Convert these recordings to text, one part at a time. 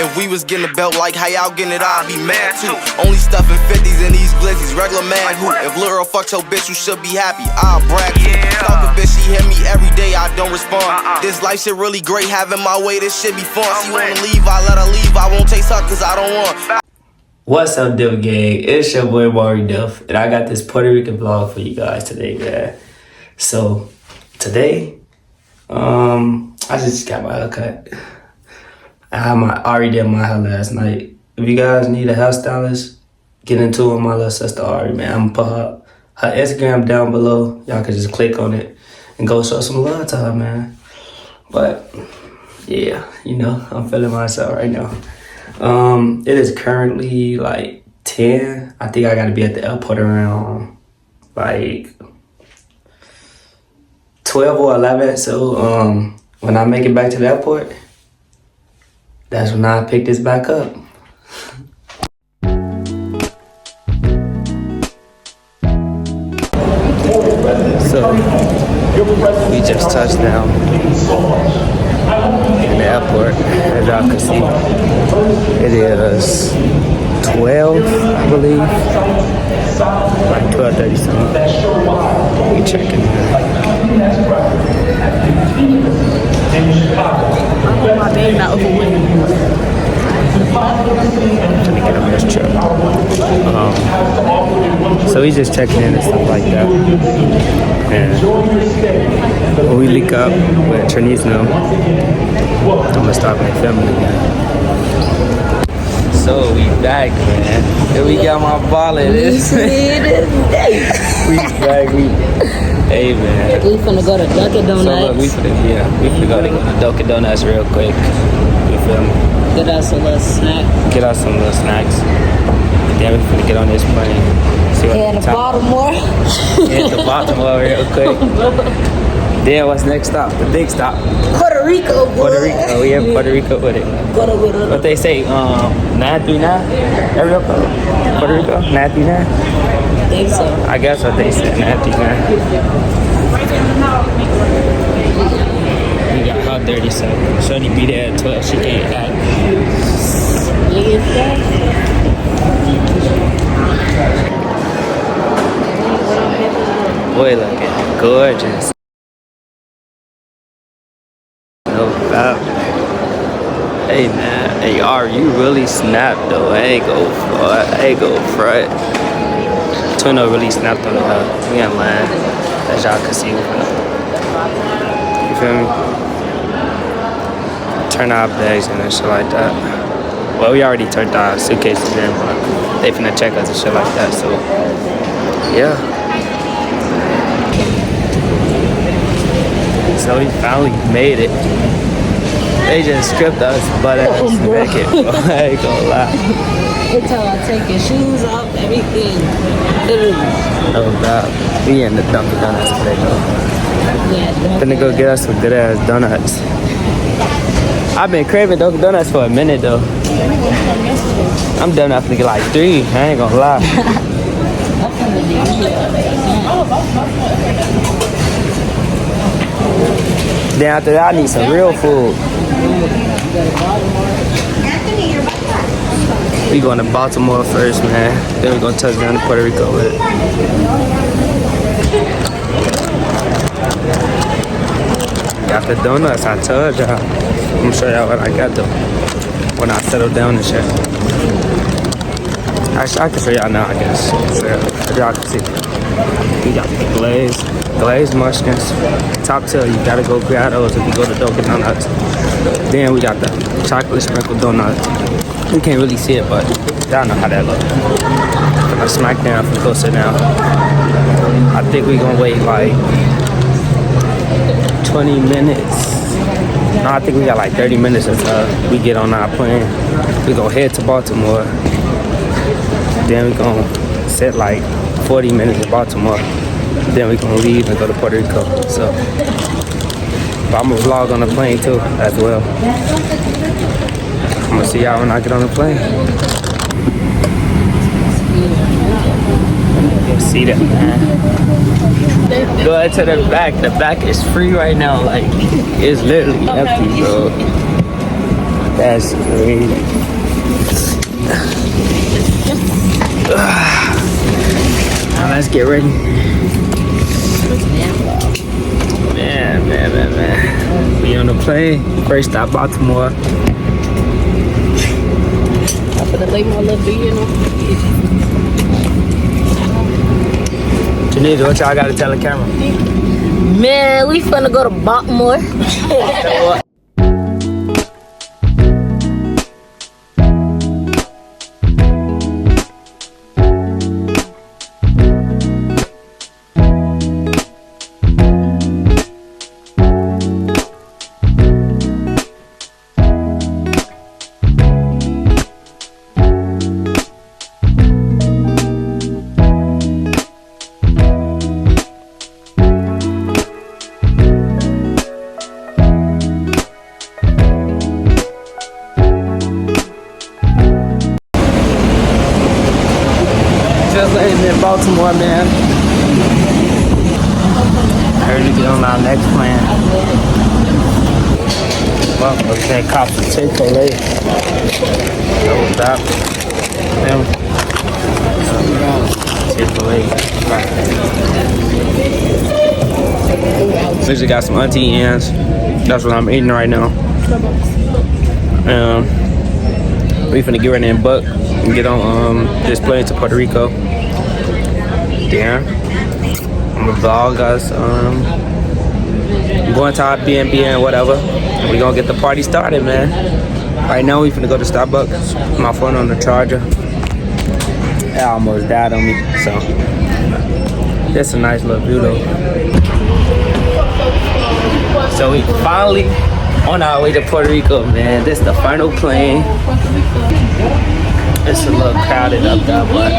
If we was getting a belt like how y'all getting it, I'd be mad too. Only stuffing 50s in these glizzies, regular man who. If Lil Earl fucked your bitch, you should be happy, I'll brag too. Stalk a bitch, she hit me every day, I don't respond. This life shit really great, having my way, this shit be fun. She wanna leave, I let her leave, I won't taste her cause I don't want. What's up, Diff gang? It's your boy Diff, and I got this Puerto Rican vlog for you guys today, man. So today, I just got my hair cut. I already did my hair last night. If you guys need a hairstylist, get into it with my little sister Ari, man. I'm gonna put her Instagram down below. Y'all can just click on it and go show some love to her, man. But yeah, you know, I'm feeling myself right now. It is currently like 10. I think I gotta be at the airport around like 12 or 11. So when I make it back to the airport, that's when I pick this back up. So we just touched down in the airport, as y'all can see. It is 12, I believe, like 12:30 something. We checking. I hope my baby not overweight. Trying to get on this trip. So we just checking in and stuff like that. And when we link up with Trinise now, I'm gonna start my family again. So we back, man. Here we got my wallet. We back. Hey, man. We finna go to Dunkin' Donuts. So look, we finna go to Dunkin' Donuts real quick. You feel me? Get us some little snack. Get us some little snacks. And then we finna get on this plane. See what Head to Baltimore. Head to Baltimore real quick. Then what's next stop? The big stop. Puerto Rico, boy. Puerto Rico. We in Puerto Rico with it. What they say, 939? Every up Puerto Rico? 939? I think so. I guess what they said, 939. We got how dirty so Shorty be there at 12, she can't act. You get that? Boy looking gorgeous. No doubt. Hey man, hey Ari, you really snapped though. I ain't go front. Twino really snapped on the hood. We ain't lying. As y'all can see. You feel me? Turn our bags in and shit like that. Well, we already turned our suitcases in, but they finna check us and shit like that, so yeah. So we finally made it. They just stripped us, but naked. I ain't gonna lie. Every time I take your shoes off, everything. No doubt. We in the Dunkin' Donuts today, though. Yeah, Finna go get us some good ass donuts. I've been craving Dunkin' Donuts for a minute though. I'm done after get like 3. I ain't gonna lie. Then after that, I need some real food. We going to Baltimore first, man. Then we gonna touch down to Puerto Rico with it. Got the donuts, I told y'all. I'm gonna show y'all what I got though when I settle down and shit. Actually, I can show y'all now, I guess. So y'all can see. We got the glazed mushrooms. Top tier, you gotta go grab those if you go to Dunkin' Donuts. Then we got the chocolate sprinkle donut. You can't really see it, but y'all know how that look. Gonna smack down from closer now. I think we gonna wait like 20 minutes. No, I think we got like 30 minutes until we get on our plane. We gonna head to Baltimore. Then we gonna sit like 40 minutes in Baltimore. Then we gonna leave and go to Puerto Rico. So, but I'm gonna vlog on the plane too, as well. I'm gonna see y'all when I get on the plane. See that, man. Go ahead to the back. The back is free right now. Like, it's literally empty, bro. That's great. Now let's get ready. Man. We on the plane. First stop, Baltimore. I'm gonna lay my little beard on. Janita, what y'all gotta tell the camera? Man, we finna go to Baltimore. Just landed in Baltimore, man. I heard to get on our next plan. Well, we're saying cops for Chick-fil-A. Double stop. Chick-fil-A. We just got some auntie ants. That's what I'm eating right now. We finna get ready and book and get on this plane to Puerto Rico. Damn. I'm gonna vlog us. I'm going to our B&B and whatever. We gonna get the party started, man. Right now we finna go to Starbucks. My phone on the charger. It almost died on me, so that's a nice little view though. So we finally on our way to Puerto Rico, man. This is the final plane. It's a little crowded up there, but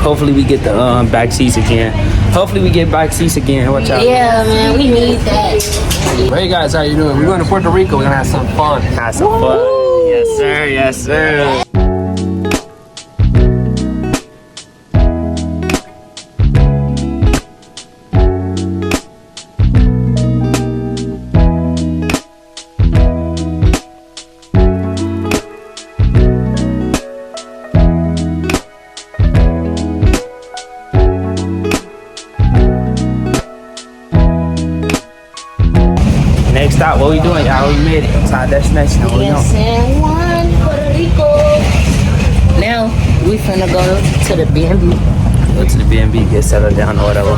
hopefully we get the back seats again. Hopefully we get back seats again. Watch out. Yeah, man, we need that. Hey guys, how you doing? We're going to Puerto Rico. We're gonna have some fun. Have some fun. Yes, sir. Yes, sir. Next stop, what we doing, y'all? We made it to our destination. What we Yes, on? San Juan, Puerto Rico. Now we finna go to the B&B. Go to the B&B, get settled down or whatever.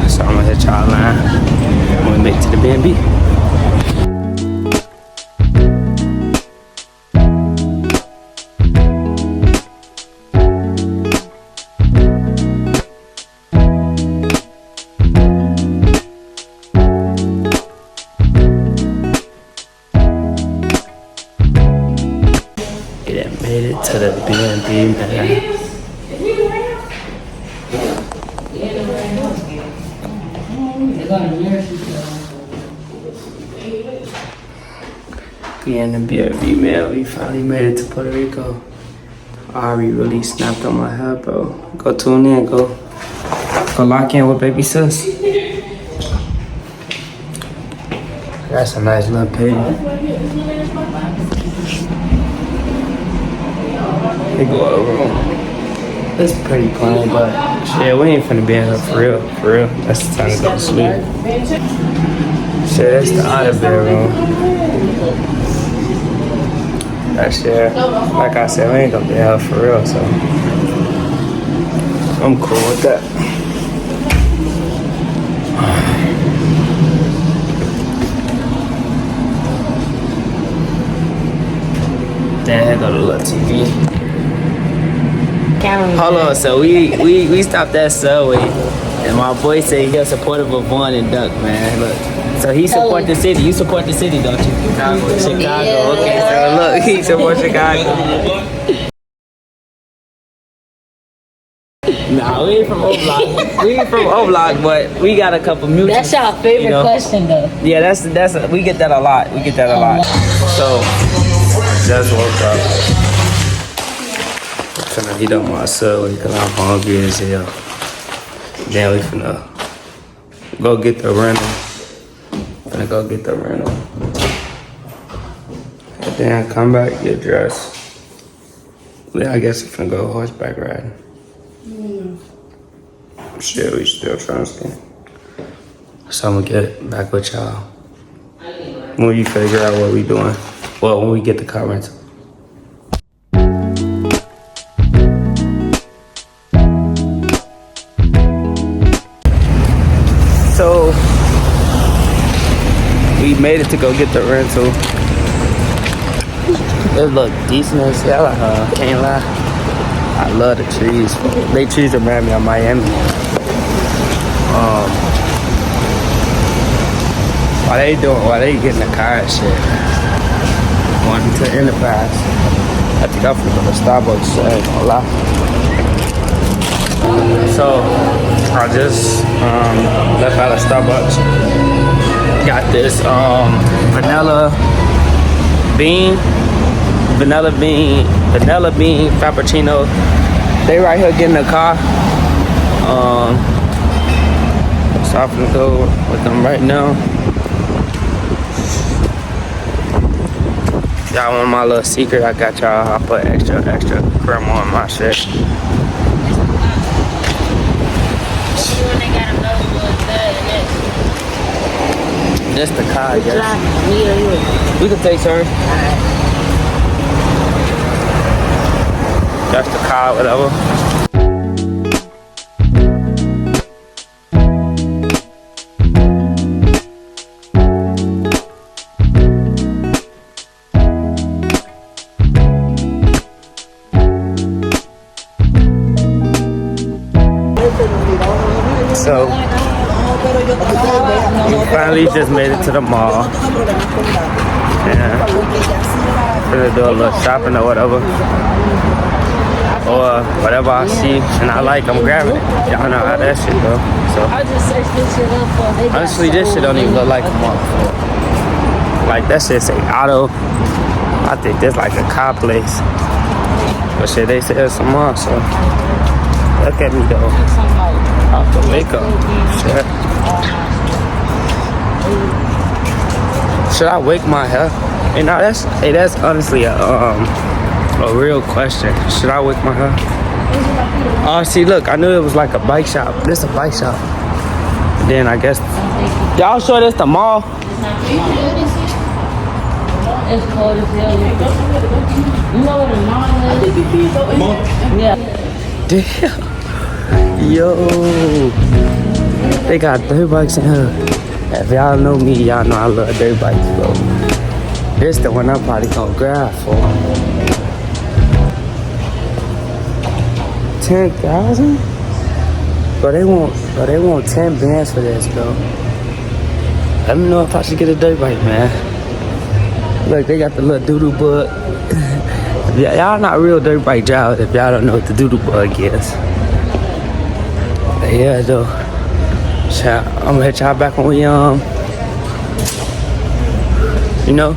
So I'm gonna hit y'all line when we make it to the B&B. Made it to the B&B, man. We in the B&B, man. We finally made it to Puerto Rico. Ari really snapped on my head, bro. Go tune in, go lock in with baby sis. That's a nice little pig. They go over. It's pretty plain, but shit, we ain't finna be in here for real, for real. That's the time to go to sleep. Shit, that's the other bedroom. That shit, like I said, we ain't gonna be in here for real, so I'm cool with that. Then here go the little TV. Hold on, so we stopped at Subway, and my boy said he's supportive of Juan and Duck, man. Look, so he support the city. You support the city, don't you? Chicago. Yeah. Okay, so look, he supports Chicago. Nah, we ain't from O-Block. We ain't from O-Block, but we got a couple mutuals. That's our favorite question, though. Yeah, that's we get that a lot. We get that a lot. So just woke up. Finna heat up my Subway because I'm hungry as hell. Then we finna go get the rental. Then come back, get dressed. Then I guess I'm finna go horseback riding. Shit, we still trying to see. So I'm gonna get back with y'all when you figure out what we doing. Well, when we get the car rental. So we made it to go get the rental. It look decent as hell. Can't lie. I love the trees. They trees remind me of Miami. While they getting the car and shit. Going to Enterprise. I think I'm gonna go to Starbucks, so I ain't gonna lie. So I just left out of Starbucks. Got this vanilla bean frappuccino. They right here getting the car. So I'm gonna go with them right now. Y'all want my little secret? I got y'all. I put extra crema on my shit. This the car, I guess. We can take turns. That's the car, whatever. So we finally just made it to the mall. Yeah. Gonna do a little shopping or whatever. Or whatever I see and I like, I'm grabbing it. Y'all know how that shit go. So honestly, this shit don't even look like a mall. Like that shit say auto. I think this like a car place. But shit, they say it's a mall, so look at me though. I have to wake up. Shit. Should I wake my hair? Hey, now that's honestly a real question. Should I wake my hair? Oh, see, look, I knew it was like a bike shop. This is a bike shop. Then I guess y'all sure this the mall? It's cold as hell. You know what the mall is? Yeah. Damn. Yo, they got dirt bikes in here. If y'all know me, y'all know I love dirt bikes, bro. This the one I'm probably gonna grab for 10,000. But they want 10 bands for this, bro. Let me know if I should get a dirt bike, man. Look, they got the little doodle bug. Y'all not real dirt bike drivers if y'all don't know what the doodle bug is. Yeah, though. I'm gonna hit y'all back when we you know,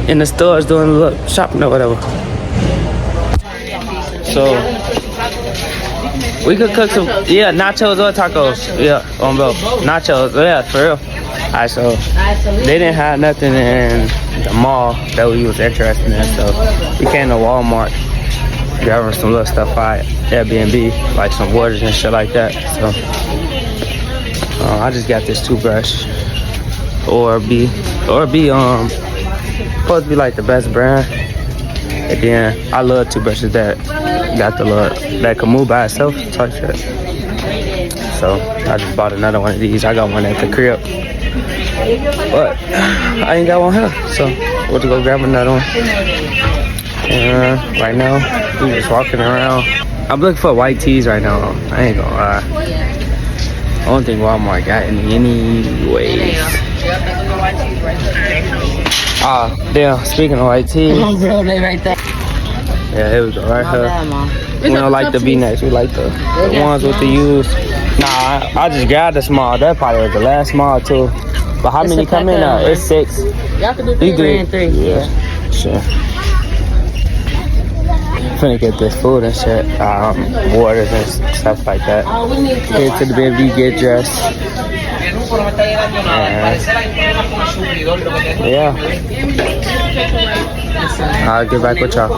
in the stores doing a little shopping or whatever. So we could cook some, yeah, nachos or tacos. Yeah, on both. Nachos, yeah, for real. Alright, so they didn't have nothing in the mall that we was interested in, so we came to Walmart. Grabbing some little stuff by Airbnb, like some waters and shit like that. So I just got this toothbrush, or be supposed to be like the best brand. And then I love toothbrushes that got the look that can move by itself type shit. So I just bought another one of these. I got one at the crib, but I ain't got one here, so we'll go grab another one. And right now, we just walking around. I'm looking for white tees right now. I ain't gonna lie. I don't think Walmart got any anyways. Damn, speaking of white tees. Right there. Yeah, here we go, right here. We don't like the V-necks, we like the ones with the U's. Nah, I just grabbed the small. That probably was the last small too. But how many come in now? It's 6. Y'all can do 3 and 3. Yeah, sure. Finna get this food and shit, waters and stuff like that. Head to the baby, get dressed. Yeah. I'll get back with y'all.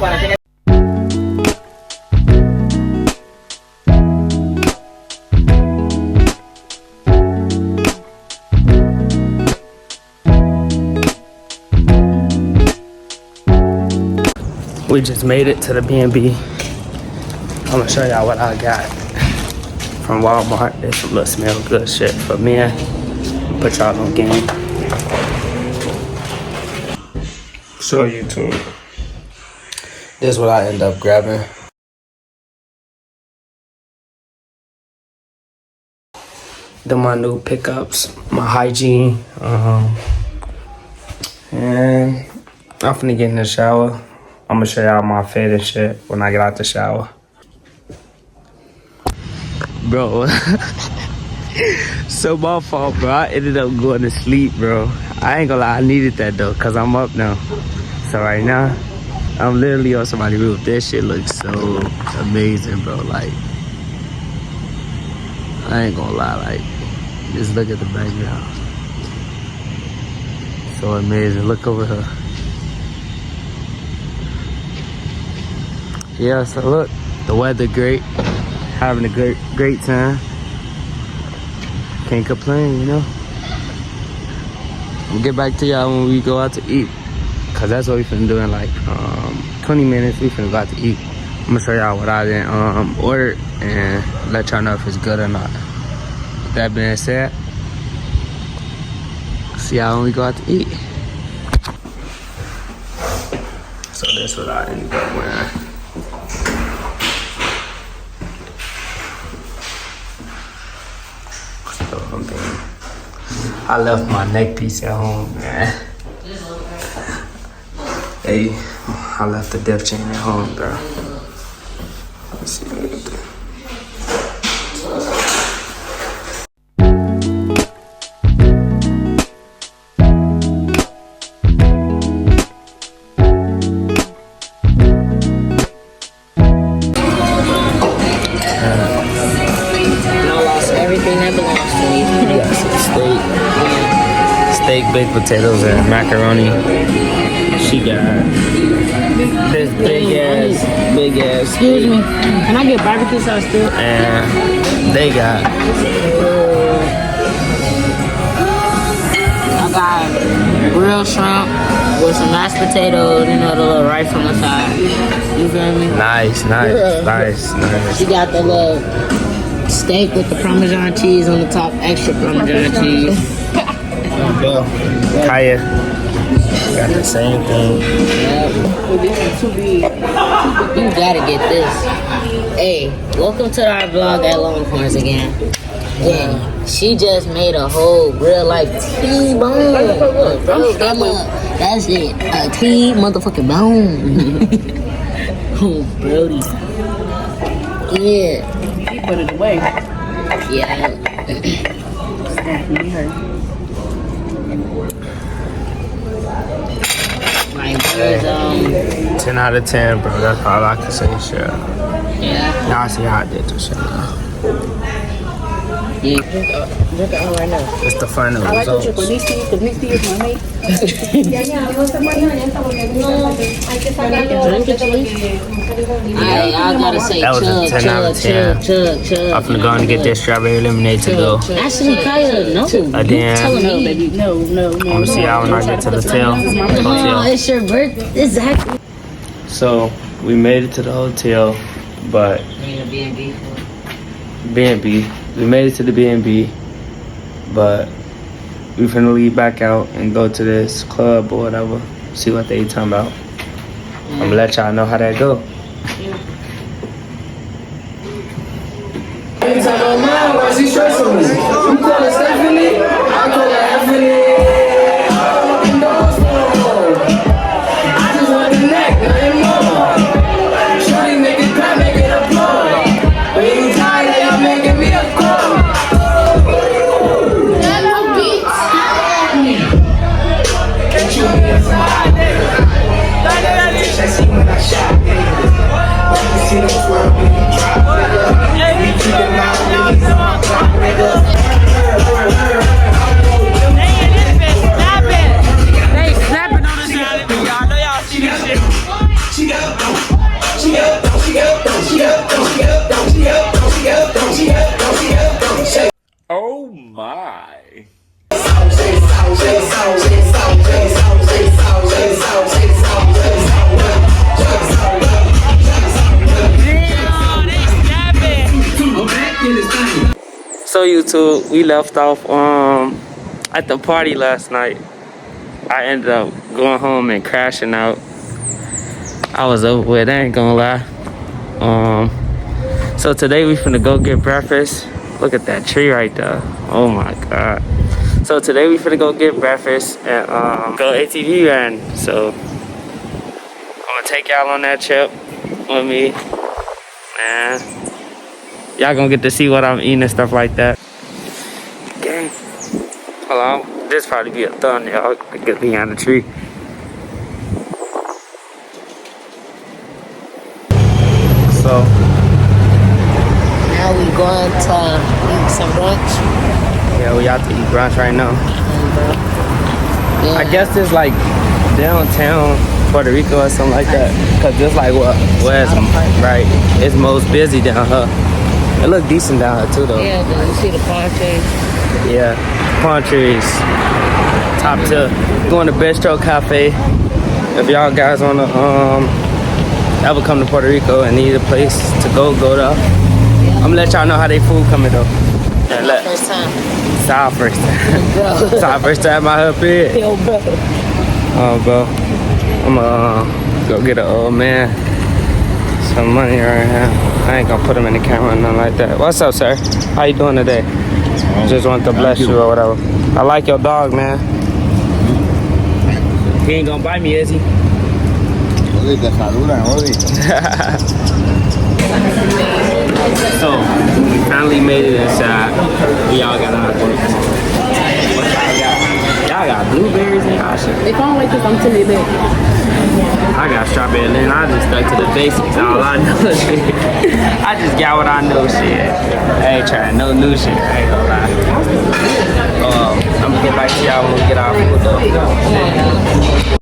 We just made it to the B&B. I'm gonna show y'all what I got from Walmart. It's some little smell good shit for men. Put y'all on game. Show you too. This is what I end up grabbing. Then my new pickups, my hygiene, and I'm finna get in the shower. I'm gonna show y'all my fit and shit when I get out the shower. Bro, so my fault, bro. I ended up going to sleep, bro. I ain't gonna lie, I needed that though, cause I'm up now. So right now, I'm literally on somebody's roof. This shit looks so amazing, bro. Like, I ain't gonna lie, like, just look at the background. So amazing. Look over here. Yeah, so look, the weather great. Having a great time. Can't complain, you know. We'll get back to y'all when we go out to eat. Cause that's what we finna do in like 20 minutes. We finna go out to eat. I'm gonna show y'all what I did order and let y'all know if it's good or not. With that being said, see y'all when we go out to eat. So that's what I ended up wearing. I left my neck piece at home, man. Hey, I left the Diff chain at home, bro. Let's see what I can do. Everything that belongs to me. Yeah, some steak, baked potatoes, and macaroni. She got this big ass. Excuse me. Can I get barbecue sauce too? And they got. I got grilled shrimp with some mashed potatoes, you know, the little rice on the side. You feel me? Nice. She got the little steak with the Parmesan cheese on the top, extra Parmesan cheese. Kaya got the same thing. You gotta get this. Hey, welcome to our vlog at Longhorns again. Yeah, she just made a whole real life T-bone. Bro, that's it. A T motherfucking bone. Oh, Brody. Yeah. He put it away. Yeah. Definitely hurt. Like, there's, 10 out of 10, bro. That's all I can say, shit. yeah. Y'all see how I did this shit now. Yeah. Drink it all right now. It's the final I like the results. chocolate because Nick is my mate. I gotta say, That was a 10 out of 10. chug. I'm finna go and get this strawberry lemonade to go. Actually, Kaya, no. Again. Telling No, me. baby. No. I'm gonna see y'all when I get to the Oh, hotel. it's your birthday. Exactly. So, we made it to the hotel, but B&B. We made it to the B&B, but we finna leave back out and go to this club or whatever. See what they talking about. I'm gonna let y'all know how that go. Anytime on mine, why she stressing me? You call her Stephanie, I call her Anthony. I just want the neck, nothing more. Shorty make it clap, make it applaud. When you tired, y'all making me a call. Can't you be inside, nigga? I see when I shot, nigga. When you see the twirl, when you drop, nigga. You keep it loud, nigga. So YouTube, we left off at the party last night. I ended up going home and crashing out. I was over with, I ain't gonna lie. So today we finna go get breakfast. Look at that tree right there. Oh my god. So today we finna go get breakfast and go ATV riding. So I'm gonna take y'all on that trip with me. Man, y'all gonna get to see what I'm eating and stuff like that. Gang. Hold on. This probably be a thumb, y'all. I get behind the tree. So Now we going to eat some brunch. yeah, we out to eat brunch right now. Yeah. I guess it's like downtown Puerto Rico or something like that. Cause it's like where it's right. It's most busy down here. It look decent down here too though. Yeah, you see the palm trees? Yeah, palm trees. Top tier. Going to Bistro Cafe. If y'all guys wanna ever come to Puerto Rico and need a place to go there. I'm gonna let y'all know how they food coming though. Yeah, First time. it's our first time. Bro. It's our first time out here, Yo, bro. oh, bro. I'm gonna go get an old man some money right here. I ain't gonna put him in the camera or nothing like that. What's up, sir? How you doing today? Just want to bless you or whatever. I like your dog, man. He ain't gonna bite me, is he? So, we finally made it inside. We all got our drinks. What y'all got? Y'all got blueberries in y'all shit. If I don't like this, I'm telling you that. I got strawberry lean. I just stuck to the basics. All I know is shit. I just got what I know shit. I ain't trying no new shit. I ain't gonna lie. I'm gonna get back to y'all when we get our food though.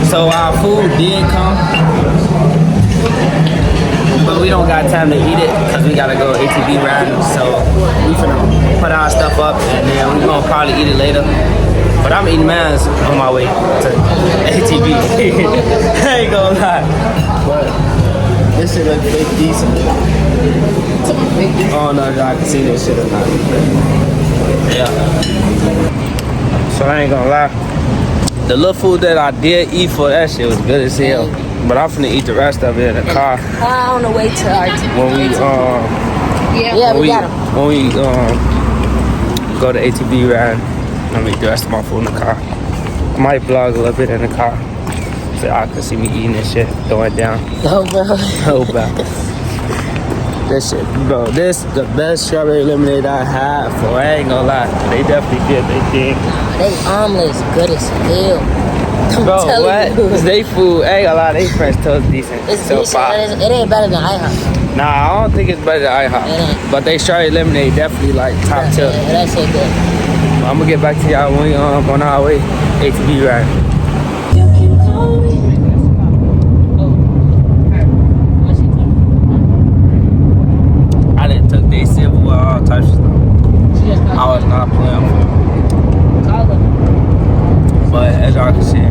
So our food did come, but we don't got time to eat it because we gotta go ATV riding. So we finna put our stuff up and then we gonna probably eat it later. But I'm eating mine on my way to ATV. I ain't gonna lie. But this shit look big decent. Oh no, I can see this shit or not. Yeah. So I ain't gonna lie. The little food that I did eat for that shit was good as hell. But I'm finna eat the rest of it in the car. On the way to our When we when we go to ATV ride, I'm gonna eat the rest of my food in the car. I might vlog a little bit in the car so y'all can see me eating this shit, throwing down. Oh, bro. Oh, bro. This shit, bro, this the best strawberry lemonade I had for. I ain't gonna lie, they definitely did they thing. They omelets good as hell. Bro, what? They food, I ain't gonna lie, they French toast decent. It's so decent. far. It ain't better than IHOP. Nah, I don't think it's better than It IHOP. ain't. But they strawberry lemonade definitely like top tier. Yeah, that shit good. I'm gonna get back to y'all when we on our way ATV ride. I done took they silver with all types of stuff. I was not playing with them. But as y'all can see,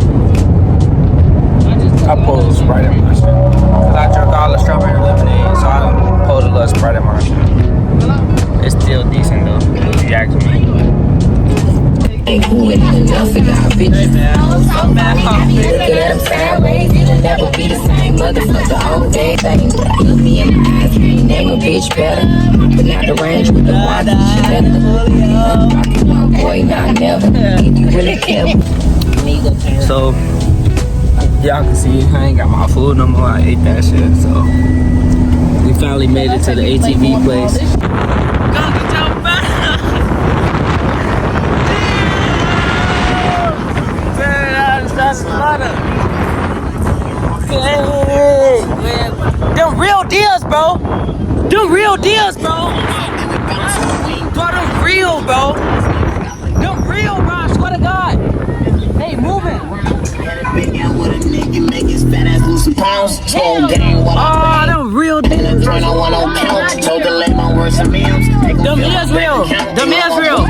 I pulled a Sprite in my shit. Cause I drank all the strawberry lemonade, so I done pulled a little Sprite in my shit. It's still decent though, if you ask me. Ain't cool enough for y'all bitches. Look at them sideways, it'll never be the same. Motherfucker, all day thing. Look me in the eyes, name a bitch better. Putting out the range with the water, she better. Rockin' my boy, not never. If you really care. So, y'all can see I ain't got my food no more. I ate that shit, so we finally made it to the ATV place. Them real deals, bro. Them real deals, bro. Bro, them real, bro. Them real, bro. I swear to God. Hey, moving. Oh, them real deals. Them is real. Them is real.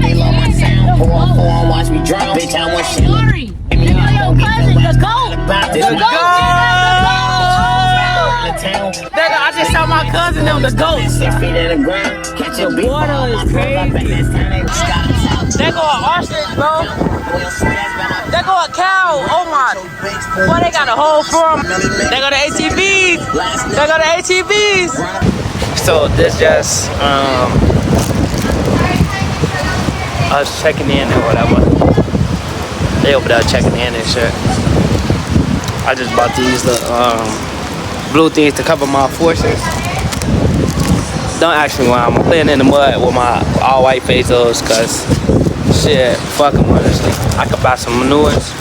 Let's go. Let's go. cousin them the goats. The water is crazy. They go an ostrich, bro. They go a cow. Oh my. Boy, they got a whole farm. They go to ATVs. They go to ATVs. So this just I was checking in or whatever. They over there checking in and shit. I just bought these blue things to cover my forces. Don't ask me why I'm playing in the mud with my all white Fazos, cause shit, fuck them honestly. I could buy some manures,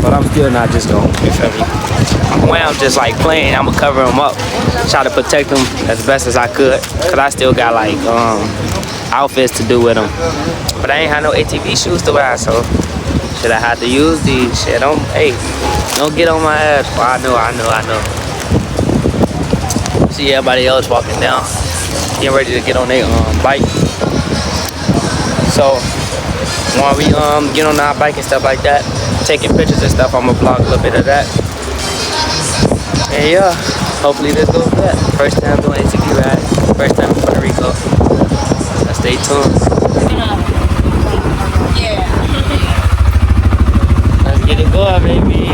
but I'm still not just going, you feel me? When I'm just like playing, I'ma cover them up, try to protect them as best as I could, cause I still got like outfits to do with them. But I ain't had no ATV shoes to wear, so shit, I had to use these. Shit, don't get on my ass. Well, I know. See everybody else walking down, getting ready to get on their bike. So when we get on our bike and stuff like that, taking pictures and stuff, I'ma vlog a little bit of that. And yeah, hopefully this goes good. First time doing ATV ride, first time in Puerto Rico. So stay tuned. Yeah. Let's get it going, baby.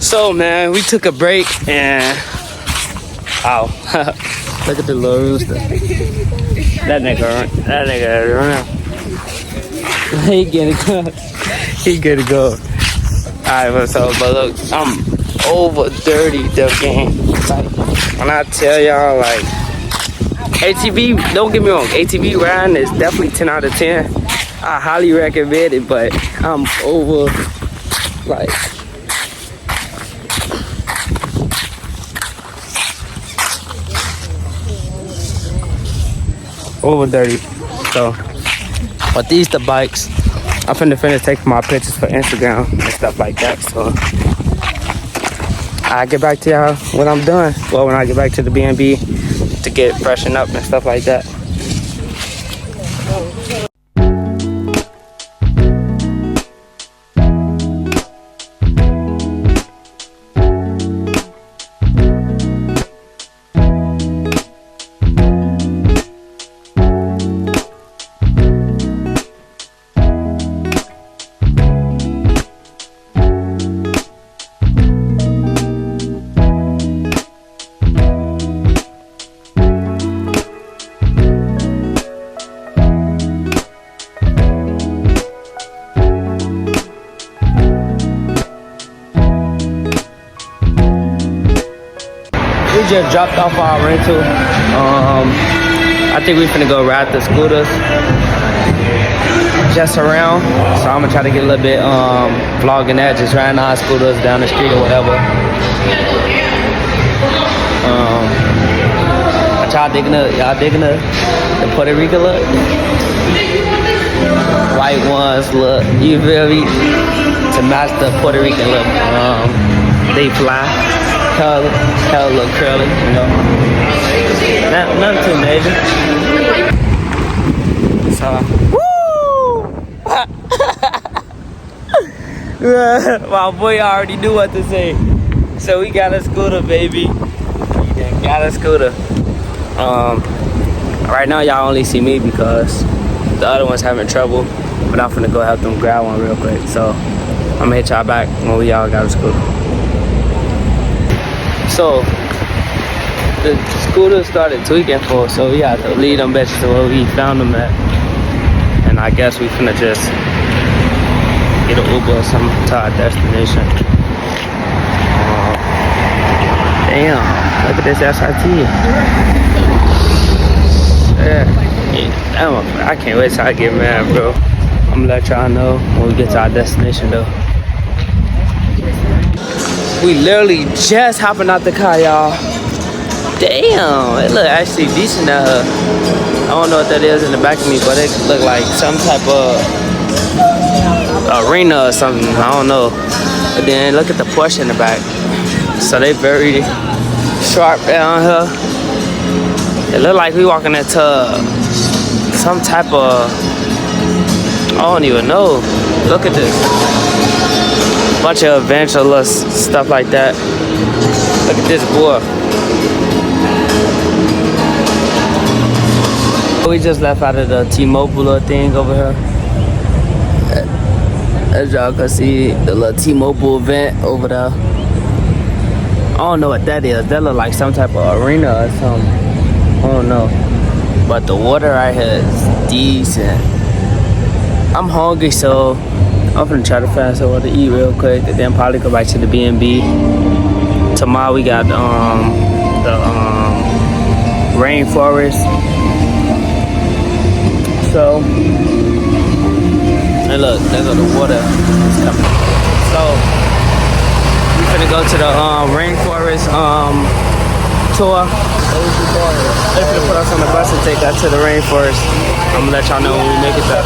So man, we took a break and look at the little rooster. That nigga around. He gonna go. Alright, so but look, I'm over 30 Diff gang. Like, when I tell y'all, like, ATV, don't get me wrong, ATV riding is definitely 10 out of 10. I highly recommend it, but I'm over, like, over 30. So, but these the bikes. I'm finna finish taking my pictures for Instagram and stuff like that. So I'll get back to y'all when I'm done. Well, when I get back to the B&B to get freshened up and stuff like that. We just dropped off our rental. I think we finna go ride the scooters just around. So I'm gonna try to get a little bit vlogging that, just riding our scooters down the street or whatever. Y'all digging the Puerto Rico look? White ones look, you feel me? To match the Puerto Rican look. They fly. Hell look curly, you know. Nothing too major. So, woo! My boy already knew what to say. So we got a scooter, baby. We got a scooter. Right now y'all only see me because the other one's having trouble. But I'm finna go help them grab one real quick. So I'm gonna hit y'all back when we all got a scooter. So the scooter started tweaking for us, so we had to lead them bitches to where we found them at. And I guess we finna just get an Uber or something to our destination. Damn, look at this SRT. Yeah, I can't wait till I get mad, bro. I'm gonna let y'all know when we get to our destination, though. We literally just hopping out the car, y'all. Damn, it look actually decent out here. I don't know what that is in the back of me, but it look like some type of arena or something. I don't know. But then look at the Porsche in the back. So they very sharp down here. It look like we walking into some type of, I don't even know. Look at this. Bunch of adventurous stuff like that. Look at this boy. We just left out of the T-Mobile thing over here. As y'all can see, the little T-Mobile event over there. I don't know what that is. That look like some type of arena or something. I don't know. But the water right here is decent. I'm hungry, so I'm gonna try to find somewhere to eat real quick and then probably go back to the B&B. Tomorrow we got the Rainforest. So, and look, there go the water is coming. So, we finna go to the Rainforest tour. They're finna put us on the bus and take us to the Rainforest. I'm gonna let y'all know when we make it there.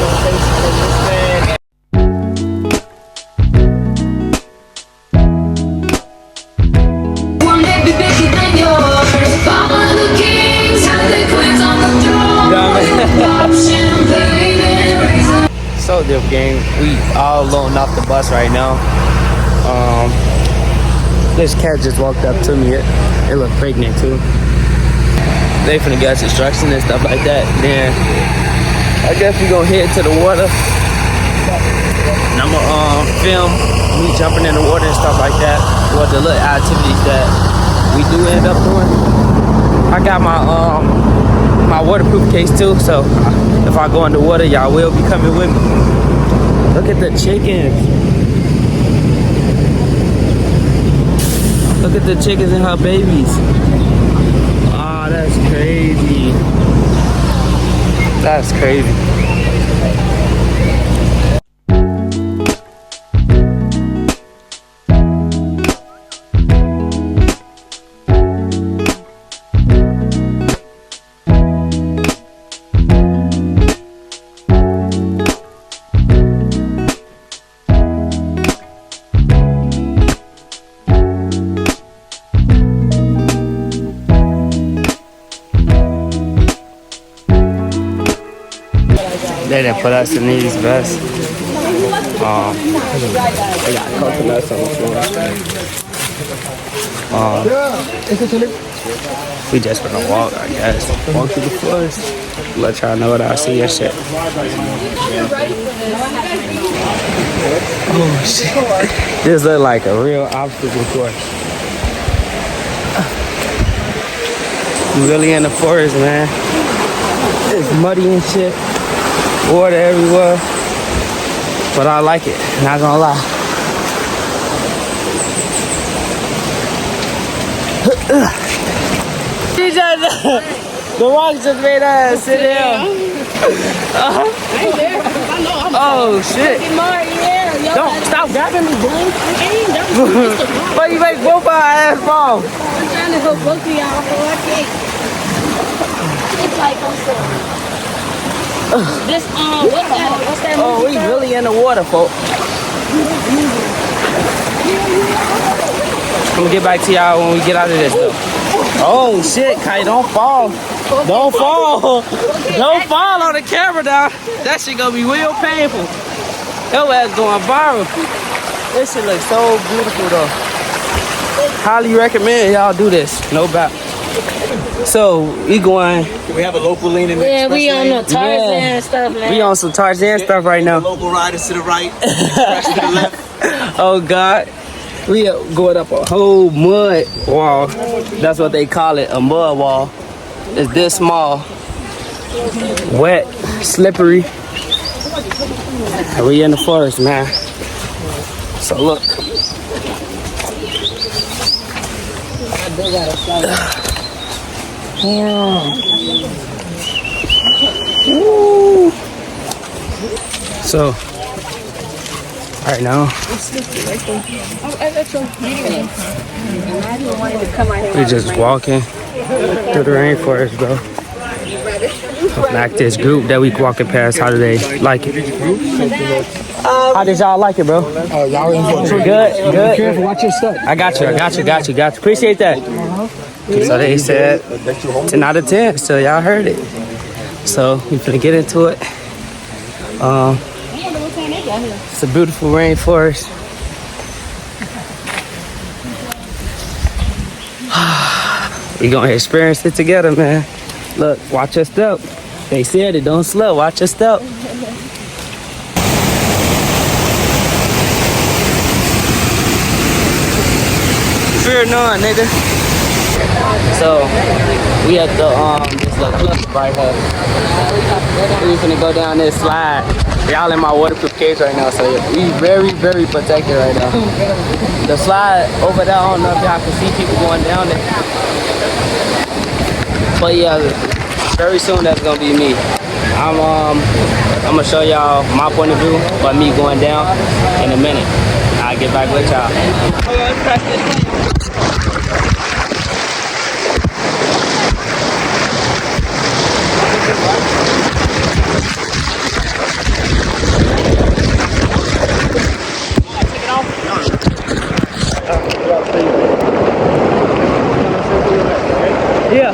So Diff gang, we all loading off the bus right now. This cat just walked up to me. It looked pregnant too. They finna get us instructions and stuff like that. Then I guess we gonna head to the water. And I'm gonna film me jumping in the water and stuff like that. What the little activities that we do end up doing. I got my my waterproof case too, so if I go in the water, y'all will be coming with me. Look at the chickens. Look at the chickens and her babies. Oh, that's crazy. That's crazy. They didn't put us in these vests. They got coconuts on the floor. We just gonna walk, I guess. Walk through the forest. Let y'all know what I see and shit. Oh shit. This look like a real obstacle course. We really in the forest, man. It's muddy and shit. Water everywhere. But I like it, not gonna lie. The rocks just made us sit down. Oh shit. Don't stop grabbing me, boy. Why you make both our ass fall? I'm trying to hook both of y'all for a cake. It's like this, what's that? Oh, we really in the water, folks. I'm gonna get back to y'all when we get out of this, though. Oh, shit, Kai, don't fall. Don't fall. Don't fall on the camera, now. That shit gonna be real painful. Your ass going viral. This shit looks so beautiful, though. Highly recommend y'all do this. No doubt. So, we going... We have a local lane in the Yeah, we on the Tarzan stuff, man. We on some Tarzan stuff right now. Local riders to the right, express to the left. Oh God, we are going up a whole mud wall. That's what they call it, a mud wall. It's this small, wet, slippery. And we in the forest, man. So look. Woo. So right now we just walking through the rainforest, bro. Back this group that we walking past. How do they like it? How did y'all like it, bro? Y'all in for Good, good. careful, watch your step. I got you. Appreciate that. So they said 10 out of 10, so y'all heard it. So we finna get into it. It's a beautiful rainforest. We gonna experience it together, man. Look, watch your step. They said it, don't slow, watch your step. Fear none, nigga. So we at the this little club right here. We finna go down this slide. Y'all in my waterproof cage right now, so we very, very protected right now. The slide over there, I don't know if y'all can see people going down there. But yeah, very soon that's gonna be me. I'm gonna show y'all my point of view, but me going down in a minute. I'll get back with y'all. Yeah.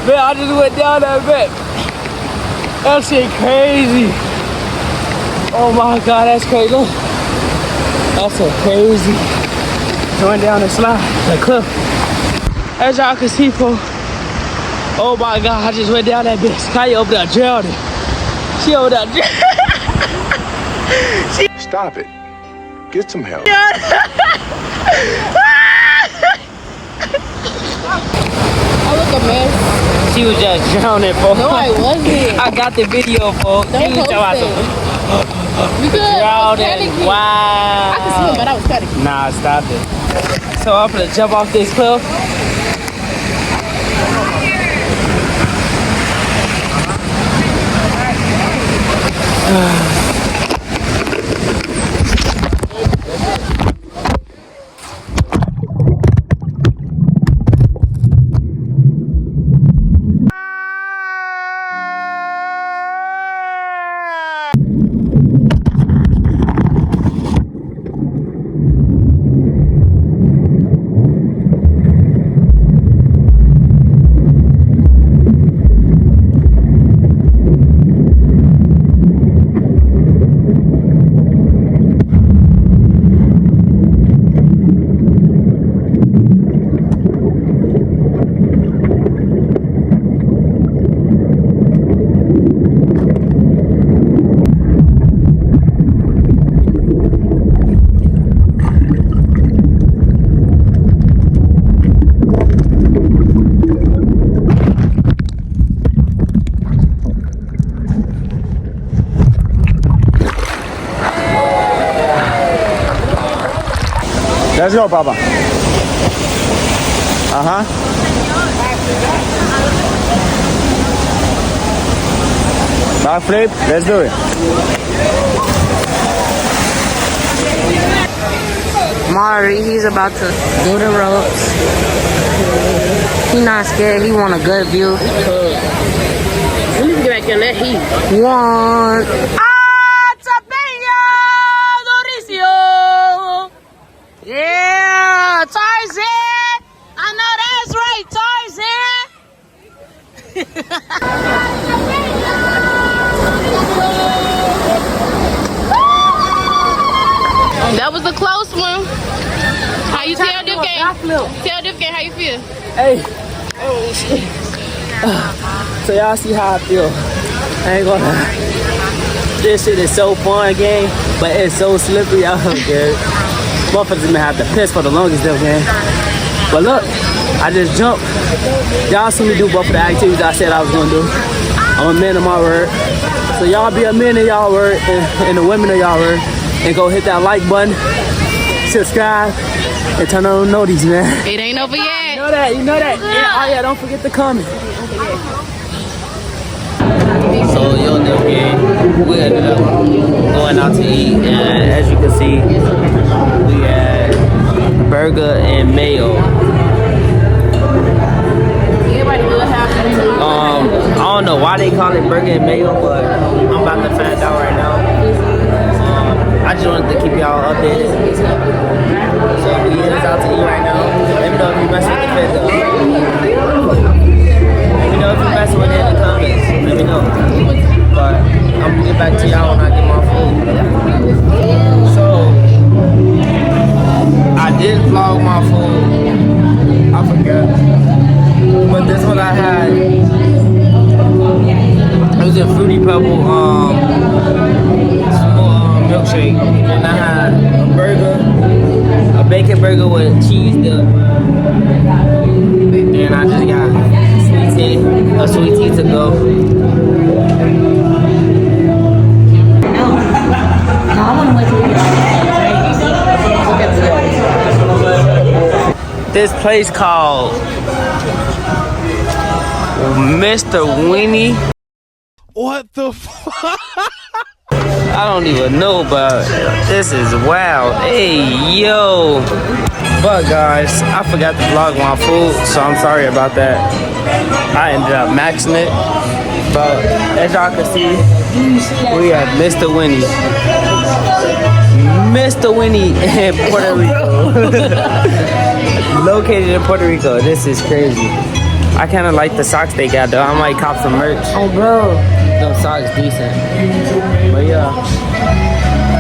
Man, I just went down that bit. That shit crazy. Oh my God, that's crazy. Look. That's so crazy. Going down the slide, the cliff. As y'all can see, folks. Oh my God, I just went down that bitch. Kaya over there drowning. She over there drowning. Stop it. Get some help. I look a mess. She was just drowning, folks. No, I wasn't. I got the video, folks. Don't post it. Because Drowning. Wow. I could swim, but I was panicking. Nah, stop it. So I'm gonna jump off this cliff. Let's go, Papa. Back flip. Let's do it. Mari, he's about to do the ropes. He not scared. He want a good view. Let me get back in that heat. Juan. Yeah, Tarzan. I know that. That was a close one. How you tell Diff game? Tell Diff game how you feel. Hey. So y'all see how I feel. I ain't gonna lie. This shit is so fun, gang, but it's so slippery out here. Motherfuckers gonna have to piss for the longest though, gang. But look, I just jumped. Y'all see me do both of the activities I said I was gonna do. I'm a man of my word. So y'all be a man of y'all word and the women of y'all word. And go hit that like button, subscribe, and turn on notice, man. It ain't over yet. You know that, you know that. Yeah, oh yeah, don't forget to comment. So yo, Diff gang, we ended up going out to eat, and as you can see, we had burger and mayo. I don't know why they call it burger and mayo, but I'm about to find out right now. I just wanted to keep y'all updated. So we is out to eat right now. Let me know if you messing with the fit though. Let me know if you messing with it in the comments. Let me know. But I'm gonna get back to y'all when I get my food. So I did vlog my food. I forgot. But this one I had. It was a Fruity Pebble milkshake, and I had a burger, a bacon burger with cheese dip, and I just got a sweet tea to go. This place called Mr. Winnie. What the fuck? I don't even know, but this is wild. Hey, yo. But guys, I forgot to vlog my food, so I'm sorry about that. I ended up maxing it. But as y'all can see, we have Mr. Winnie. Mr. Winnie in Puerto Rico. Located in Puerto Rico. This is crazy. I kind of like the socks they got though. I might cop some merch. Oh, bro. Them socks decent. But yeah,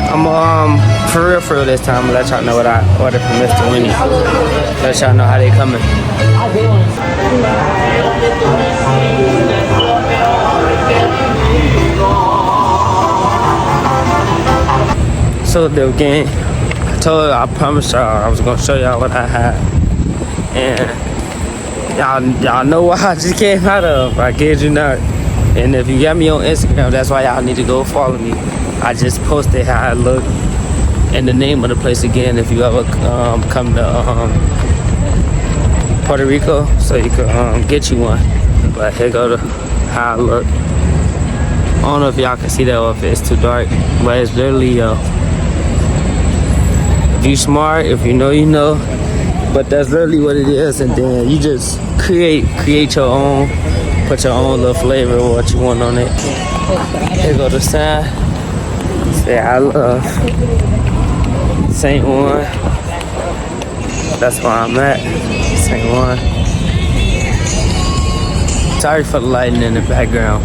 I'm for real this time. I'll let y'all know what I ordered from Mr. Winnie. Let y'all know how they coming. So the game, I promised y'all I was gonna show y'all what I had, and y'all know what I just came out of. I kid you not. And if you got me on Instagram, that's why y'all need to go follow me. I just posted how I look and the name of the place again if you ever come to Puerto Rico, so you can get you one. But here go to how I look. I don't know if y'all can see that or if it's too dark, but it's literally if you smart, if you know, you know. But that's literally what it is, and then you just create your own. Put your own little flavor of what you want on it. Here go the sign. Say I love. Same one. That's where I'm at. Same one. Sorry for the lighting in the background.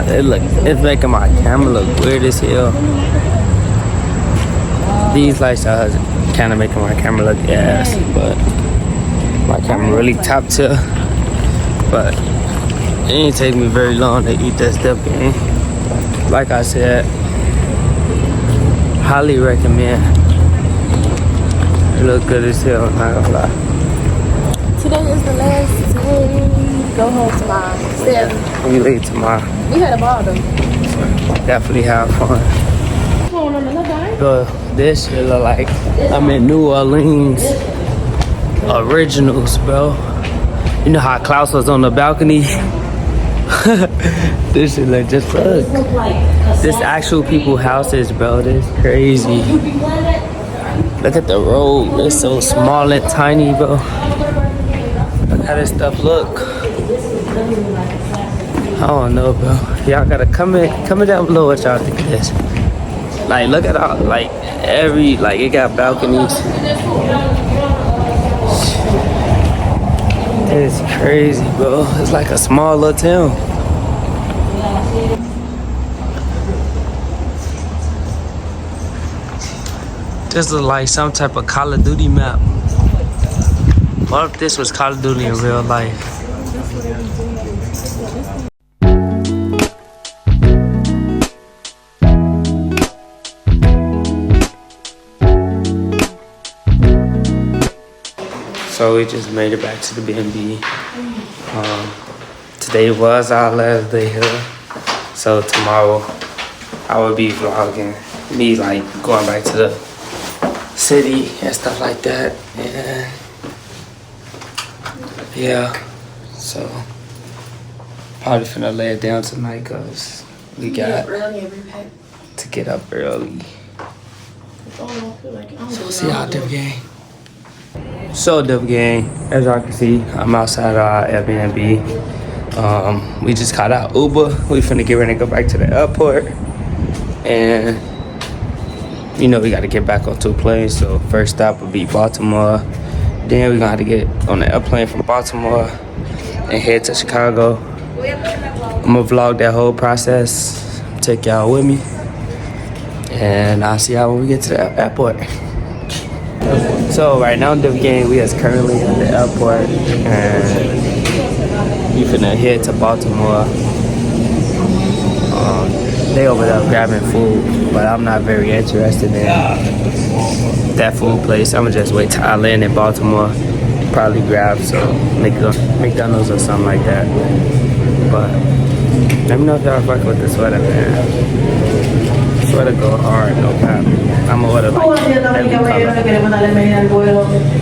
It's making my camera look weird as hell. These lights are kind of making my camera look ass, but my camera really top tier. But it ain't take me very long to eat that stuff, gang. Like I said, highly recommend. It look good as hell, I'm not gonna lie. Today is the last day. Go home tomorrow. 7. We leave tomorrow. We had a ball though. Definitely have fun. So this shit look like I'm in New Orleans. Originals, bro. You know how Klaus was on the balcony? This shit like just look. This actual people houses, bro. This crazy. Look at the road. It's so small and tiny, bro. Look how this stuff look. I don't know, bro. Y'all gotta comment down below what y'all think of this. Like, look at all, like it got balconies. It's crazy. crazy, bro. It's like a small little town. This looks like some type of Call of Duty map. What if this was Call of Duty in real life? So we just made it back to the B&B. Today was our last day here. So tomorrow I will be vlogging me like going back to the city and stuff like that. And yeah, so probably finna lay it down tonight cause we got to get up early. So see y'all, Diff Gang. So Diff Gang, as y'all can see, I'm outside our Airbnb. We just got out Uber. We finna get ready to go back to the airport. And you know we gotta get back on 2 planes. So first stop will be Baltimore. Then we're gonna have to get on the airplane from Baltimore and head to Chicago. I'm gonna vlog that whole process, take y'all with me. And I'll see y'all when we get to the airport. So right now, Diff Gang, we is currently at the airport and we finna head to Baltimore. They over there grabbing food, but I'm not very interested in that food place. I'ma just wait till I land in Baltimore, probably grab some McDonald's or something like that. But let me know if y'all fuck with the sweater, man. Sweater go hard, no cap. I'ma order like every color.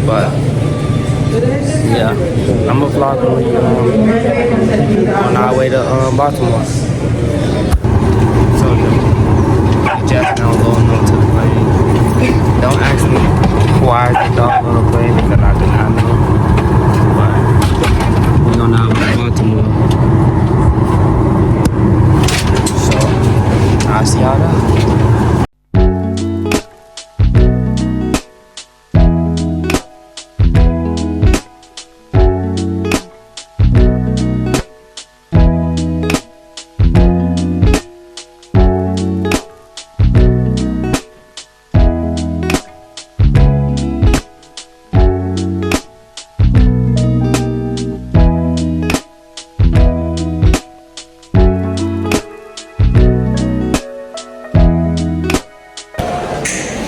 But yeah, I'ma vlog when we on our way to Baltimore. So just now going on to the plane. Don't ask me why is the dog on the plane because I do not know. But we on our way to Baltimore. So I'll see y'all there.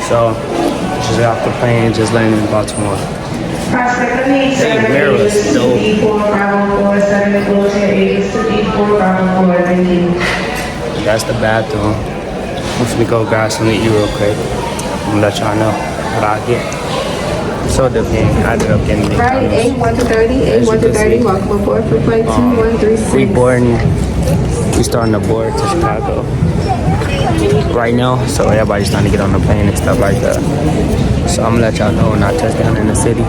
So, just got off the plane, just landed in Baltimore. Hey, mirrors, dope. That's the bathroom. I'm gonna go grab something to eat real quick. I'm gonna let y'all know what I get. So Diff Gang, I ended up getting Right, A1 to 30, A1 to 30, welcome aboard for flight 2136. we starting to board to Chicago right now, so everybody's trying to get on the plane and stuff like that. So I'm gonna let y'all know when I touch down in the city.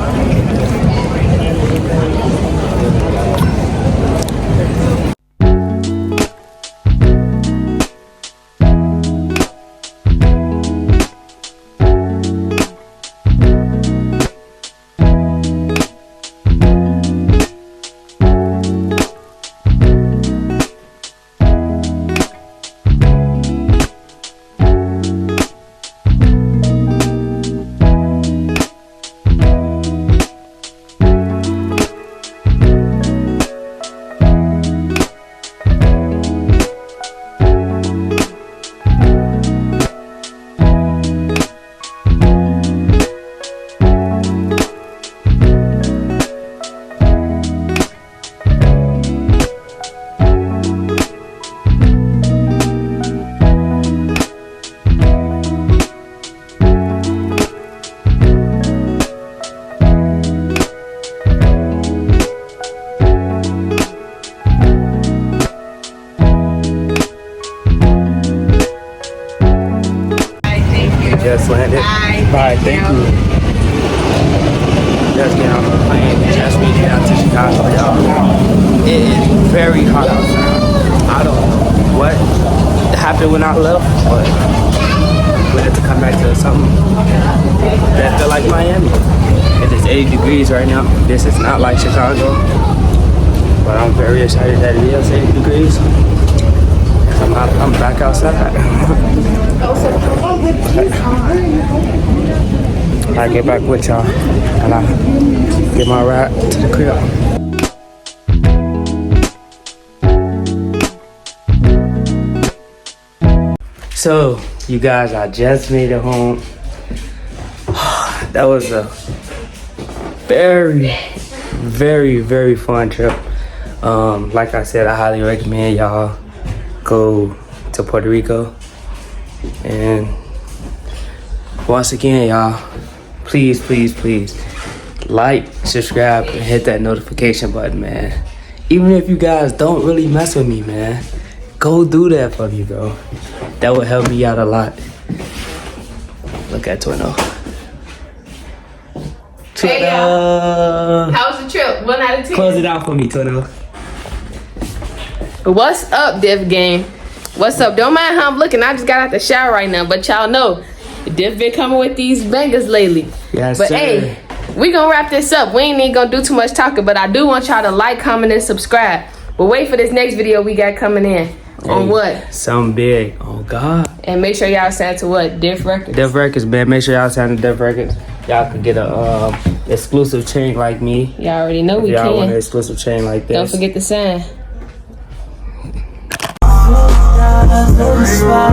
Just landed. Bye, thank you. Just get on the plane. Just made it out to Chicago, y'all. It is very hot outside. I don't know what happened when I left, but we had to come back to something that felt like Miami. It is 80 degrees right now. This is not like Chicago. But I'm very excited that it is 80 degrees. I'm back outside. I get back with y'all and I get my ride to the crib. So, you guys, I just made it home. That was a very, very, very fun trip. Like I said, I highly recommend y'all go to Puerto Rico. And once again, y'all, please, please, please like, subscribe, and hit that notification button, man. Even if you guys don't really mess with me, man, go do that for me, bro. That would help me out a lot. Look at Twino. Hey, y'all. How was the trip? 1 out of 10. Close it out for me, Twino. What's up, Diff gang? What's up? Don't mind how I'm looking. I just got out the shower right now, but y'all know Diff been coming with these bangers lately. Yes, but sir. Hey, we gonna wrap this up. We ain't even gonna do too much talking, but I do want y'all to like, comment, and subscribe. But wait for this next video we got coming in. On what? Something big. Oh, God. And make sure y'all sign to what? Diff Records. Diff Records, man. Make sure y'all sign to Diff Records. Y'all can get a exclusive chain like me. Y'all already know we y'all can. want an exclusive chain like this. Don't forget to sign. All